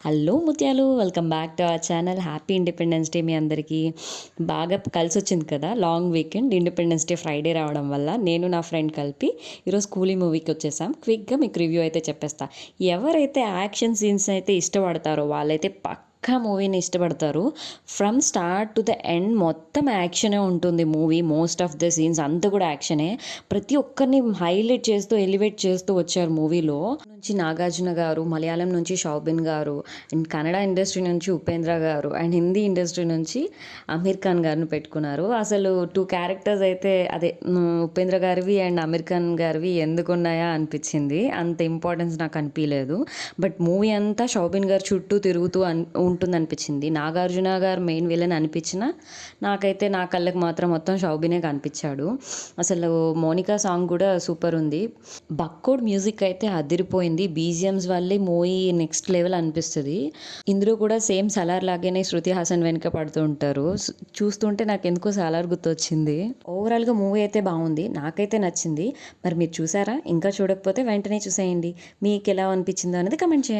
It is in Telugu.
Hello Mutyalu, welcome back to our channel. Happy independence day మీ అందరికీ. బాగా కలిసి వచ్చింది కదా long weekend. Independence day Friday రావడం వల్ల నేను నా ఫ్రెండ్ కలిపి ఈరోజు కూలీ మూవీకి వచ్చేసాం. క్విక్గా మీకు రివ్యూ అయితే చెప్పేస్తా. ఎవరైతే యాక్షన్ సీన్స్ అయితే ఇష్టపడతారో వాళ్ళైతే పక్కా మూవీని ఇష్టపడతారు. From start to the end మొత్తం యాక్షనే ఉంటుంది movie. Most of the scenes అంతా కూడా యాక్షనే. ప్రతి ఒక్కరిని హైలైట్ చేస్తూ ఎలివేట్ చేస్తూ వచ్చారు మూవీలో. నుంచి నాగార్జున గారు, మలయాళం నుంచి షౌబిన్ గారు, అండ్ కన్నడ ఇండస్ట్రీ నుంచి ఉపేంద్ర గారు, అండ్ హిందీ ఇండస్ట్రీ నుంచి అమీర్ ఖాన్ గారిని పెట్టుకున్నారు. అసలు టూ క్యారెక్టర్స్ అయితే అదే ఉపేంద్ర గారివి అండ్ అమీర్ ఖాన్ గారివి ఎందుకున్నాయా అనిపించింది. అంత ఇంపార్టెన్స్ నాకు అనిపించలేదు. బట్ మూవీ అంతా షౌబిన్ గారు చుట్టూ తిరుగుతూ ఉంటుంది అనిపించింది. నాగార్జున గారు మెయిన్ విలన్ అనిపించిన నాకైతే నా కళ్ళకి మాత్రం మొత్తం షౌబినే కనిపించాడు. అసలు మోనికా సాంగ్ కూడా సూపర్ ఉంది. బక్కోడ్ మ్యూజిక్ అయితే అదిరిపోయింది. బీజిఎమ్స్ వల్లే మూవీ నెక్స్ట్ లెవెల్ అనిపిస్తుంది. ఇందులో కూడా సేమ్ సలార్ లాగానే శృతి హాసన్ వెనుక పడుతూ ఉంటారు. చూస్తుంటే నాకు ఎందుకో సలార్ గుర్తొచ్చింది. ఓవరాల్గా మూవీ అయితే బాగుంది, నాకైతే నచ్చింది. మరి మీరు చూసారా? ఇంకా చూడకపోతే వెంటనే చూసేయండి. మీకు ఎలా అనిపించిందో అనేది కమెంట్ చేయండి.